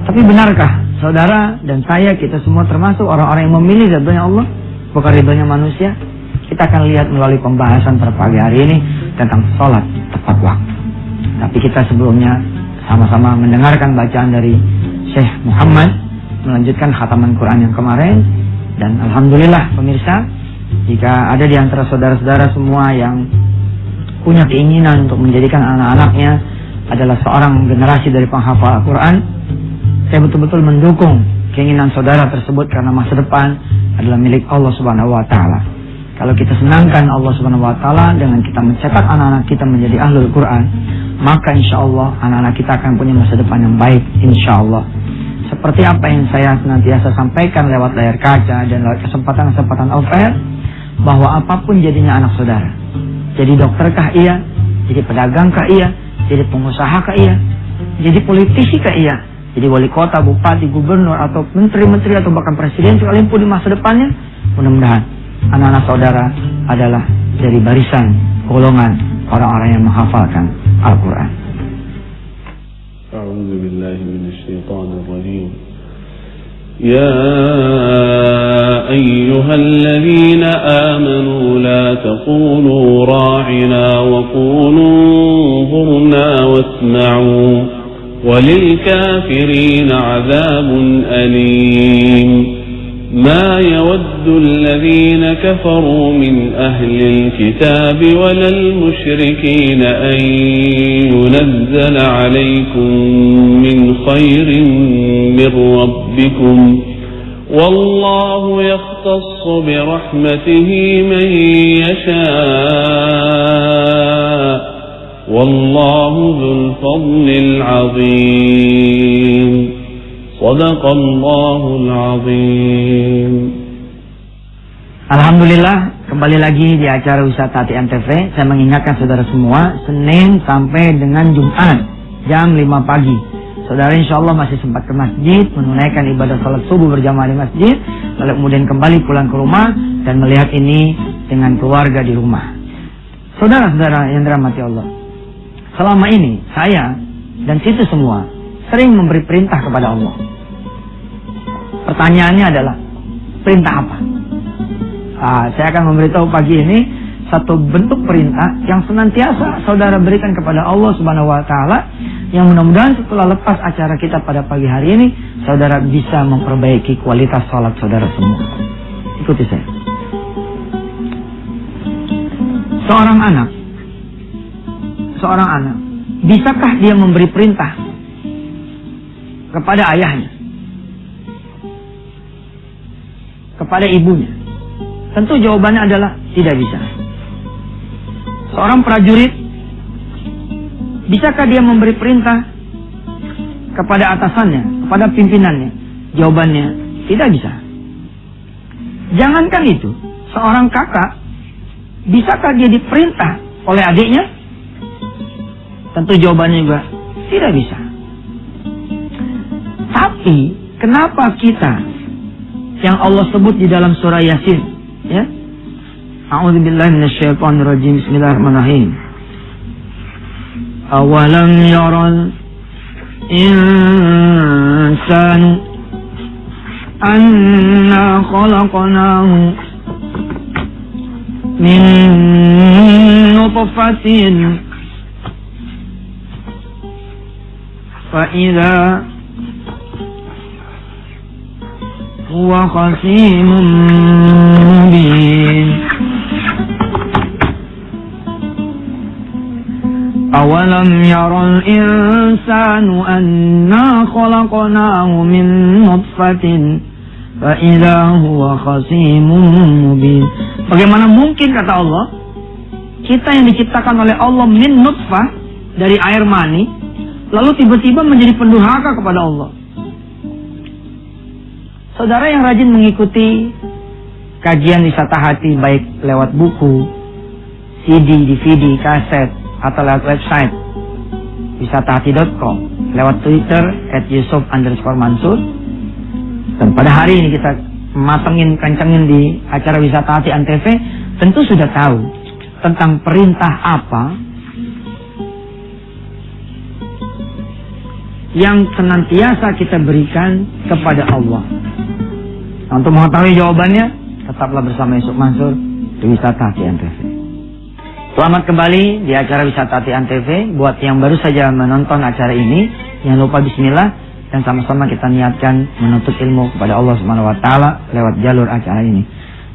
Tapi benarkah saudara dan saya, kita semua termasuk orang-orang yang memilih ridhonya Allah, bukan ridhonya manusia? Kita akan lihat melalui pembahasan pada pagi hari ini tentang sholat tepat waktu. Tapi kita sebelumnya sama-sama mendengarkan bacaan dari Syekh Muhammad, melanjutkan khataman Quran yang kemarin. Dan alhamdulillah pemirsa, jika ada di antara saudara-saudara semua yang punya keinginan untuk menjadikan anak-anaknya adalah seorang generasi dari penghafal Al-Quran, saya betul-betul mendukung keinginan saudara tersebut, karena masa depan adalah milik Allah Subhanahu wa Ta'ala. Kalau kita senangkan Allah Subhanahu wa Ta'ala dengan kita mencetak anak-anak kita menjadi ahlul Quran, maka insya Allah anak-anak kita akan punya masa depan yang baik, insya Allah. Seperti apa yang saya senantiasa sampaikan lewat layar kaca dan lewat kesempatan-kesempatan off-air, bahwa apapun jadinya anak saudara, jadi dokterkah iya, jadi pedagangkah iya, jadi pengusahakah iya, jadi politisikah iya, jadi wali kota, bupati, gubernur, atau menteri-menteri, atau bahkan presiden sekalipun di masa depannya, mudah-mudahan anak-anak saudara adalah dari barisan golongan orang-orang yang menghafalkan Al-Quran. A'udzu billahi minasyaitonir rajim. Ya ayyuhalladzina amanu la taqulu ra'ina wa qulu zurna wasma'u walil kafirina 'adzabun alim. ما يود الذين كفروا من أهل الكتاب ولا المشركين أن ينزل عليكم من خير من ربكم والله يختص برحمته من يشاء والله ذو الفضل العظيم. Sadaqallahul azim. Alhamdulillah, kembali lagi di acara Wisata Hati Antv. Saya mengingatkan saudara semua, Senin sampai dengan Jumat jam 5 pagi, saudara insya Allah masih sempat ke masjid, menunaikan ibadah salat subuh berjamaah di masjid, lalu kemudian kembali pulang ke rumah dan melihat ini dengan keluarga di rumah. Saudara-saudara yang dirahmati Allah, selama ini saya dan situ semua sering memberi perintah kepada Allah. Pertanyaannya adalah, perintah apa? Saya akan memberitahu pagi ini satu bentuk perintah yang senantiasa saudara berikan kepada Allah Subhanahu wa Ta'ala, yang mudah-mudahan setelah lepas acara kita pada pagi hari ini, saudara bisa memperbaiki kualitas sholat saudara semua. Ikuti saya. Seorang anak, bisakah dia memberi perintah kepada ayahnya, kepada ibunya? Tentu jawabannya adalah tidak bisa. Seorang prajurit, bisakah dia memberi perintah kepada atasannya, kepada pimpinannya? Jawabannya tidak bisa. Jangankan itu, seorang kakak, bisakah dia diperintah oleh adiknya? Tentu jawabannya juga tidak bisa. Tapi kenapa kita yang Allah sebut di dalam surah Yasin, ya? A'udzubillahi minasyaitonirrajim. Bismillahirrahmanirrahim. Awalam yaral insanu anna khalaqnahu min nutfatin fa idza huwa khasimun mubin. Awalam yaral insanu anna khalaqnahu min nutfatin fa idza huwa khasimun mubin. Bagaimana mungkin, kata Allah, kita yang diciptakan oleh Allah min nutfah, dari air mani, lalu tiba-tiba menjadi pendurhaka kepada Allah. Saudara yang rajin mengikuti kajian Wisata Hati, baik lewat buku, CD, DVD, kaset, atau lewat website wisatahati.com, lewat Twitter @yusuf_mansur, dan pada hari ini kita kencengin di acara Wisata Hati Antv, tentu sudah tahu tentang perintah apa yang senantiasa kita berikan kepada Allah? Nah, untuk mengetahui jawabannya, tetaplah bersama Yusuf Mansur di Wisata Hati Antv. Selamat kembali di acara Wisata Hati Antv. Buat yang baru saja menonton acara ini, jangan lupa bismillah dan sama-sama kita niatkan menuntut ilmu kepada Allah Subhanahu wa taala lewat jalur acara ini.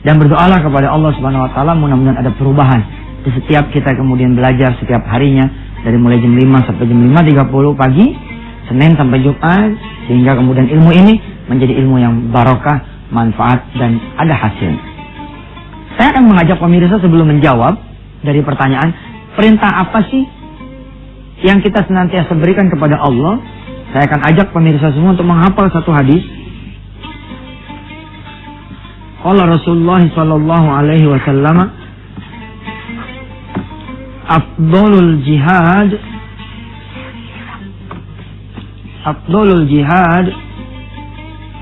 Dan berdoalah kepada Allah Subhanahu wa taala mudah-mudahan ada perubahan di setiap kita kemudian belajar setiap harinya dari mulai jam 5 sampai jam 5.30 pagi, Senin sampai Jumat, sehingga kemudian ilmu ini menjadi ilmu yang barokah, manfaat dan ada hasil. Saya akan mengajak pemirsa sebelum menjawab dari pertanyaan, perintah apa sih yang kita senantiasa berikan kepada Allah? Saya akan ajak pemirsa semua untuk menghafal satu hadis. Qala Rasulullah sallallahu alaihi wasallam, afdalul jihad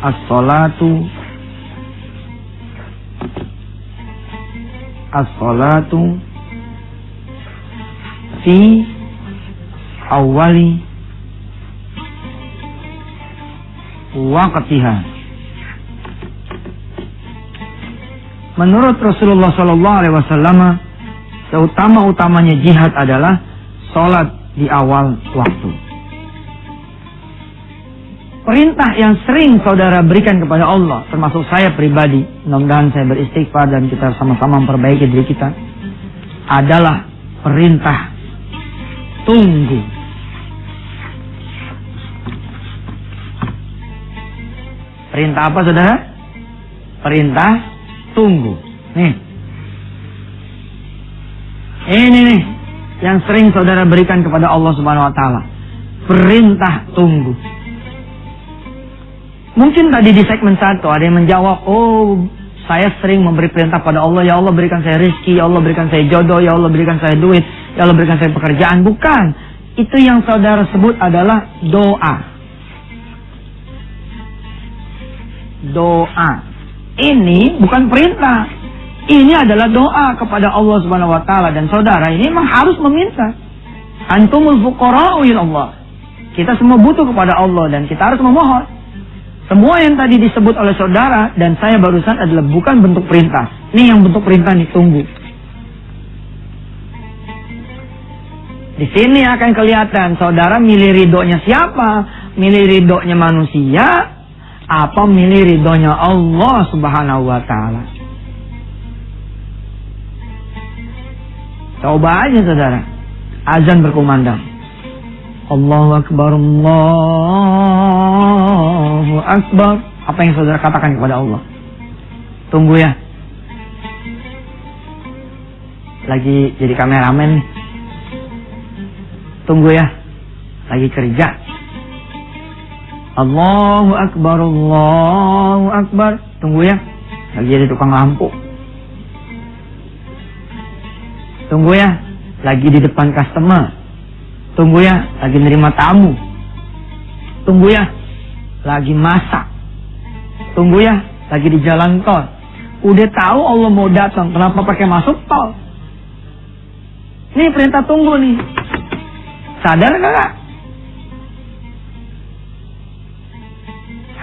as-salatu fi awali waqtiha. Menurut Rasulullah sallallahu alaihi wasallam, seutama-utamanya jihad adalah salat di awal waktu. Perintah yang sering saudara berikan kepada Allah, termasuk saya pribadi, mudah-mudahan saya beristighfar dan kita sama-sama memperbaiki diri kita, adalah perintah tunggu. Perintah apa saudara? Perintah tunggu. Ini nih yang sering saudara berikan kepada Allah Subhanahu wa taala. Perintah tunggu. Mungkin tadi di segmen 1 ada yang menjawab, oh saya sering memberi perintah pada Allah, ya Allah berikan saya rezeki, ya Allah berikan saya jodoh, ya Allah berikan saya duit, ya Allah berikan saya pekerjaan. Bukan. Itu yang saudara sebut adalah doa. Doa. Ini bukan perintah. Ini adalah doa kepada Allah Subhanahu wa taala, dan saudara ini memang harus meminta. Antumul fuqara'u ilallah. Kita semua butuh kepada Allah dan kita harus memohon. Semua yang tadi disebut oleh saudara dan saya barusan adalah bukan bentuk perintah. Ini yang bentuk perintah nih, tunggu. Di sini akan kelihatan saudara milih ridhonya siapa? Milih ridhonya manusia apa milih ridhonya Allah Subhanahu wa taala? Coba aja saudara. Azan berkumandang. Allahu Akbar, Allahu Akbar. Apa yang saudara katakan kepada Allah? Tunggu ya. Lagi jadi kameramen nih. Tunggu ya. Lagi kerja. Allahu Akbar, Allahu Akbar. Tunggu ya. Lagi jadi tukang lampu. Tunggu ya. Lagi di depan customer. Tunggu ya, lagi nerima tamu. Tunggu ya, lagi masak. Tunggu ya, lagi di jalan tol. Udah tahu Allah mau datang, kenapa pakai masuk tol? Ini perintah tunggu nih. Sadar gak?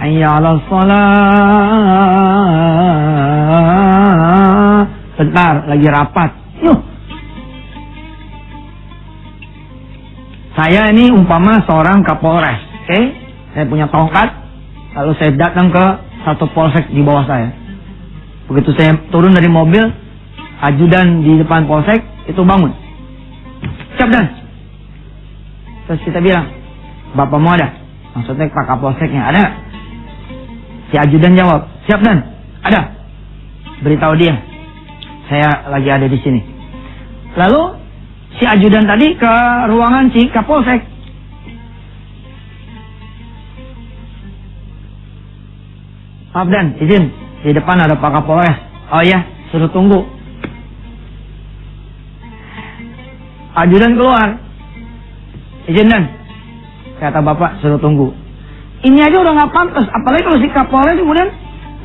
Hayya 'alal shalah. Bentar, lagi rapat. Yuh. Saya ini umpama seorang Kapolres, oke? Saya punya tongkat, lalu saya datang ke satu polsek di bawah saya. Begitu saya turun dari mobil, ajudan di depan polsek itu bangun. Siap dan. Terus kita bilang, Bapak mau ada? Maksudnya Pak Kapolseknya ada nggak? Si ajudan jawab, siap dan. Ada. Beritahu dia, saya lagi ada di sini. Lalu si ajudan tadi ke ruangan si Kapolsek. Maaf dan, izin. Di depan ada Pak Kapolres. Oh iya, suruh tunggu. Ajudan keluar. Izin dan. Kata Bapak, suruh tunggu. Ini aja udah gak pantas. Apalagi kalau si Kapolres kemudian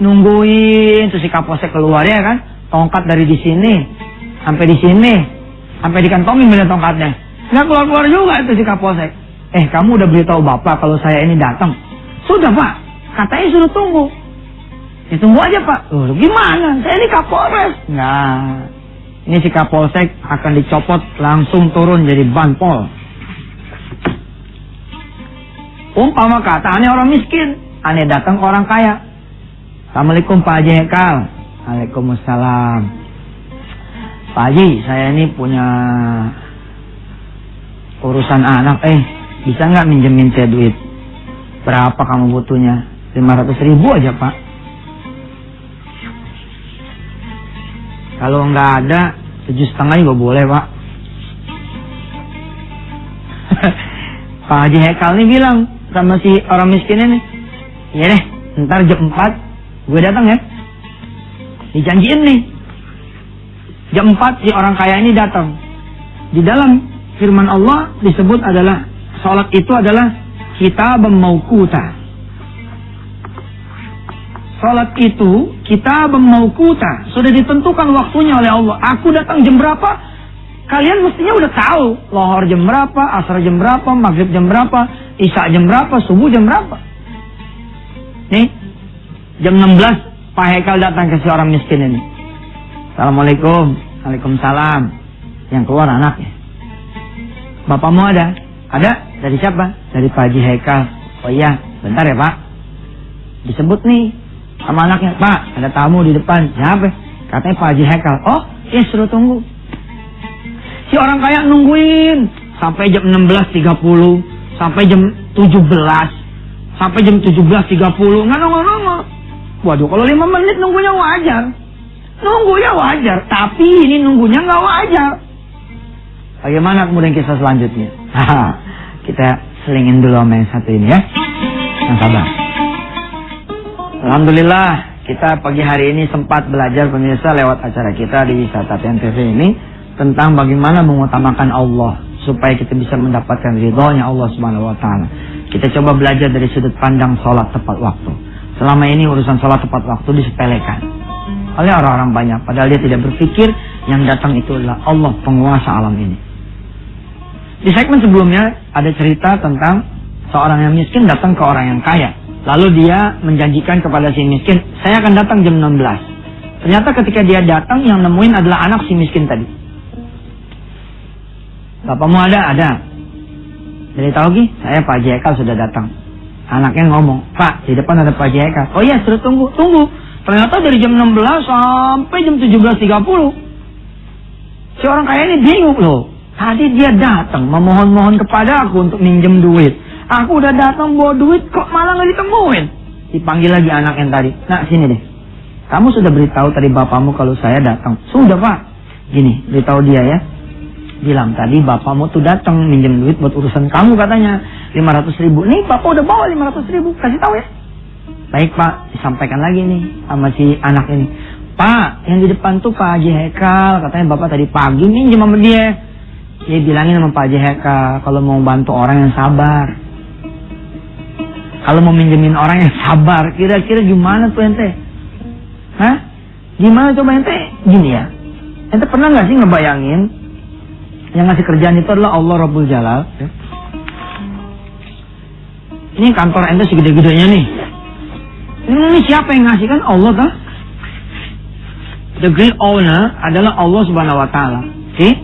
nungguin. Terus si Kapolsek keluar ya kan. Tongkat dari di sini sampai di sini. Sampai dikantongin bener tongkatnya. Nggak keluar-keluar juga itu si Kapolsek. kamu udah beritahu bapak kalau saya ini datang? Sudah pak, katanya suruh tunggu. Ya tunggu aja pak. Loh gimana? Saya ini Kapolres. Nah, ini si Kapolsek akan dicopot langsung turun jadi banpol. Umpama kata aneh orang miskin, aneh datang ke orang kaya. Assalamualaikum Pak Haji Hekal. Waalaikumsalam. Pak Haji, saya ini punya urusan anak. Bisa nggak minjemin saya duit? Berapa kamu butuhnya? 500.000 aja Pak. Kalau nggak ada 7,5 juga boleh Pak. Pak Haji Hekal ini bilang sama si orang miskin ini, iya deh, ntar jam 4 gue datang ya. Dijanjiin nih, jam 4 si orang kaya ini datang. Di dalam firman Allah disebut adalah salat itu adalah kitabun mauquta. Salat itu kitabun mauquta, sudah ditentukan waktunya oleh Allah. Aku datang jam berapa? Kalian mestinya udah tahu. Lohor jam berapa, asar jam berapa, maghrib jam berapa, isya jam berapa, subuh jam berapa. Nih, jam 16 Pak Hekal datang ke si orang miskin ini. Assalamualaikum. Waalaikumsalam. Yang keluar anaknya. Bapakmu ada? Ada? Dari siapa? Dari Pak Haji Hekal. Oh iya, bentar ya Pak. Disebut nih sama anaknya. Pak, ada tamu di depan. Siapa? Katanya Pak Haji Hekal. Oh, iya suruh tunggu. Si orang kaya nungguin sampai jam 16.30, sampai jam 17, sampai jam 17.30, nggak nongol. Waduh, kalau 5 menit nunggunya wajar. Nunggunya wajar, tapi ini nunggunya nggak wajar. Bagaimana kemudian kisah selanjutnya? Kita selingin dulu sama yang satu ini ya. Yang sabar. Alhamdulillah, kita pagi hari ini sempat belajar pemirsa lewat acara kita di Wisata TV ini tentang bagaimana mengutamakan Allah supaya kita bisa mendapatkan ridhonya Allah Subhanahu wa taala. Kita coba belajar dari sudut pandang sholat tepat waktu. Selama ini urusan sholat tepat waktu disepelekan oleh orang-orang banyak, padahal dia tidak berpikir yang datang itu adalah Allah penguasa alam ini. Di segmen sebelumnya ada cerita tentang seorang yang miskin datang ke orang yang kaya. Lalu dia menjanjikan kepada si miskin, saya akan datang jam 16. Ternyata ketika dia datang yang nemuin adalah anak si miskin tadi. Bapakmu ada? Ada. Jadi tahu Ki, saya Pak Haji Hekal sudah datang. Anaknya ngomong, Pak, di depan ada Pak Haji Hekal. Oh iya, suruh tunggu. Ternyata dari jam 16 sampai jam 17.30. Si orang kaya ini bingung loh. Tadi dia datang memohon-mohon kepada aku untuk minjem duit. Aku udah datang bawa duit, kok malah nggak ditemuin. Dipanggil lagi anak yang tadi. Nah, sini deh. Kamu sudah beritahu tadi bapakmu kalau saya datang. Sudah Pak. Gini, beritahu dia ya. Bilang tadi bapakmu tuh datang minjem duit buat urusan kamu katanya 500.000. Nih bapak udah bawa 500.000, kasih tahu ya. Baik Pak, disampaikan lagi nih sama si anak ini. Pak, yang di depan tuh Pak Haji Hekal, katanya bapak tadi pagi minjem sama dia. Dia bilangin sama Pak Haji Hekal kalau mau bantu orang yang sabar, kalau mau minjemin orang yang sabar. Kira-kira gimana tuh ente? Hah? Gimana coba ente? Gini ya, ente pernah gak sih ngebayangin yang ngasih kerjaan itu adalah Allah Rabbul Jalal ya? Ini kantor ente segede-gedenya nih. Ini siapa yang ngasih? Kan Allah kan? The great owner adalah Allah Subhanahu wa taala. See?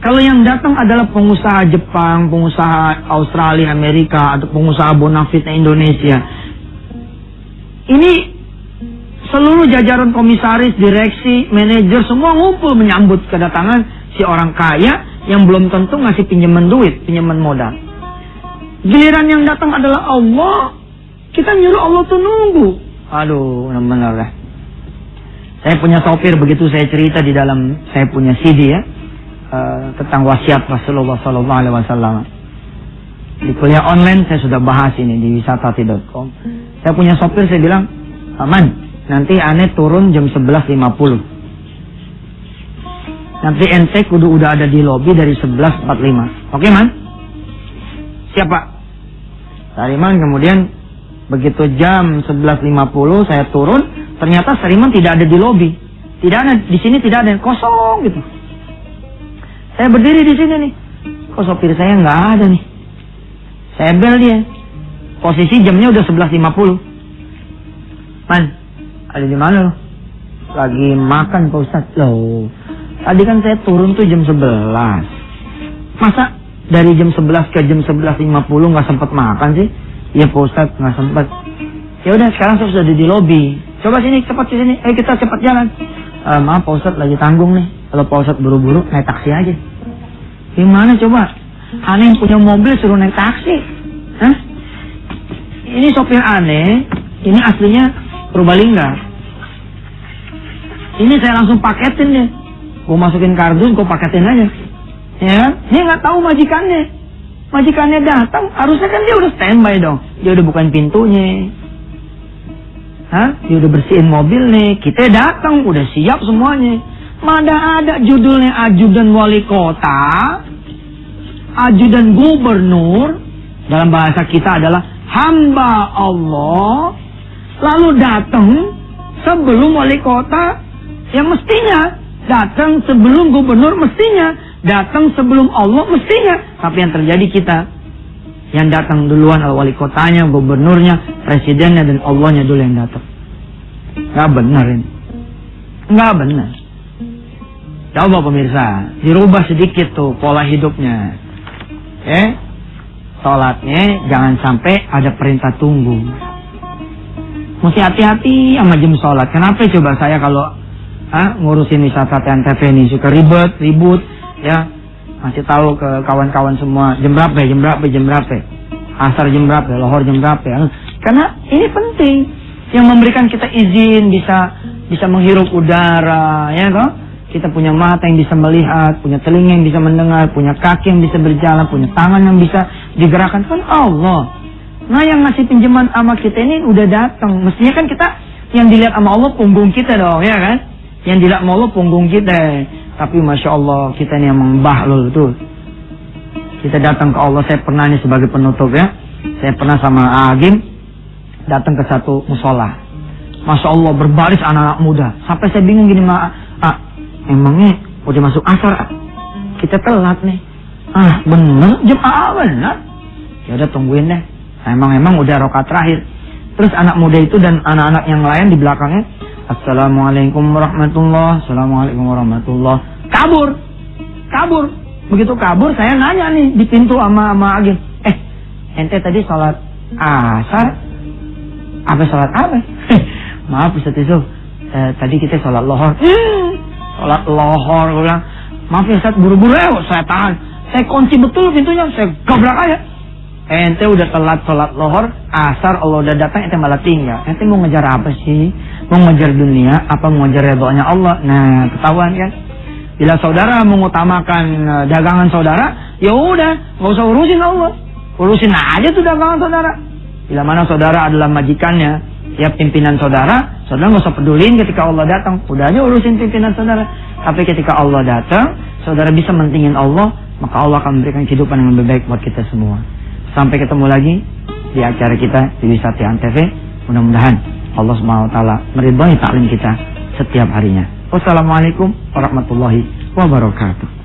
Kalau yang datang adalah pengusaha Jepang, pengusaha Australia, Amerika, atau pengusaha bonafide Indonesia. Ini seluruh jajaran komisaris, direksi, manajer semua ngumpul menyambut kedatangan si orang kaya yang belum tentu ngasih pinjaman duit, pinjaman modal. Giliran yang datang adalah Allah, kita nyuruh Allah tuh nunggu. Aduh, benar-benar lah. Saya punya sopir, begitu saya cerita di dalam saya punya CD ya, tentang wasiat Rasulullah SAW. Di kuliah online saya sudah bahas ini di wisatati.com. Saya punya sopir, saya bilang, Man, nanti aneh turun jam 11.50. Nanti ente kudu udah ada di lobi dari 11.45. Oke Man? Siap Pak? Sariman kemudian begitu jam 11.50 saya turun, ternyata Sariman tidak ada di lobi. Tidak ada, di sini tidak ada, kosong gitu. Saya berdiri di sini nih. Kok sopir saya nggak ada nih? Saya bel dia. Posisi jamnya udah 11.50. Man, ada di mana lo? Lagi makan Pak Ustadz. Loh, tadi kan saya turun tuh jam 11. Masa dari jam 11 ke jam 11.50 nggak sempat makan sih? Iya Pak Ustadz, nggak sempat. Ya udah, sekarang saya sudah di lobi. Coba sini, cepat sini. Ayo kita cepat jalan. Maaf Pak Ustadz, lagi tanggung nih. Kalau Pak Ustadz buru-buru, naik taksi aja. Gimana coba? Aneh yang punya mobil suruh naik taksi. Hah? Ini sopir aneh. Ini aslinya Purbalingga. Ini saya langsung paketin deh. Gue masukin kardus, gue paketin aja. Ya kan? Dia nggak tahu majikannya. Majikannya datang, harusnya kan dia udah standby dong. Dia udah bukain pintunya. Hah? Dia udah bersihin mobil nih. Kita datang, udah siap semuanya. Mana ada judulnya ajudan wali kota, ajudan gubernur. Dalam bahasa kita adalah hamba Allah. Lalu datang sebelum wali kota, yang mestinya datang sebelum gubernur, mestinya datang sebelum Allah, mestinya. Tapi yang terjadi kita, yang datang duluan adalah wali kotanya, gubernurnya, presidennya, dan Allahnya dulu yang datang. Nggak benar ini. Nggak benar. Coba pemirsa, dirubah sedikit tuh pola hidupnya. Sholatnya jangan sampai ada perintah tunggu. Mesti hati-hati sama jam sholat. Kenapa coba saya kalau ngurusin wisata TNTV ini suka ribut ya, masih tahu ke kawan-kawan semua jam berapa, asar jam berapa, lohor jam berapa ya. Karena ini penting, yang memberikan kita izin bisa menghirup udara, ya toh. Kita punya mata yang bisa melihat, punya telinga yang bisa mendengar, punya kaki yang bisa berjalan, punya tangan yang bisa digerakkan, kan Allah. Nah, yang ngasih pinjaman sama kita ini udah datang. Mestinya kan kita yang dilihat sama Allah punggung kita dong, ya kan? Yang dilihat sama Allah punggung kita. Tapi Masya Allah, kita ini yang membahlul tuh. Kita datang ke Allah. Saya pernah nih sebagai penutup ya, saya pernah sama Agim datang ke satu musola. Masya Allah, berbaris anak-anak muda. Sampai saya bingung gini, emangnya udah masuk asar? Kita telat nih. Bener, jemaah bener. Ya udah tungguin deh. Emang udah rakaat terakhir. Terus anak muda itu dan anak-anak yang lain di belakangnya, Assalamualaikum warahmatullahi, Assalamualaikum warahmatullahi. Kabur. Begitu kabur, saya nanya nih di pintu sama Agim. Ente tadi sholat asar? Apa sholat apa? Maaf Ustaz Yusuf, tadi kita sholat lohor. Sholat lohor, gue bilang. Maaf ya Ustaz, buru-buru ya, saya tahan. Saya kunci betul pintunya, saya gabrak aja. Ente udah telat sholat lohor, asar Allah udah datang, ente malah tinggal. Ente mau ngejar apa sih? Mau ngejar dunia, apa mau ngejar redhonya Allah? Nah, ketahuan kan? Bila saudara mengutamakan dagangan saudara, ya udah, nggak usah urusin Allah. Urusin aja tuh dagangan saudara. Bila mana saudara adalah majikannya, ya pimpinan saudara nggak usah pedulin ketika Allah datang. Udah aja urusin pimpinan saudara. Tapi ketika Allah datang, saudara bisa mentingin Allah, maka Allah akan memberikan kehidupan yang lebih baik buat kita semua. Sampai ketemu lagi di acara kita di Wisata Antv. Mudah-mudahan Allah SWT meridhai taklim kita setiap harinya. Wassalamualaikum warahmatullahi wabarakatuh.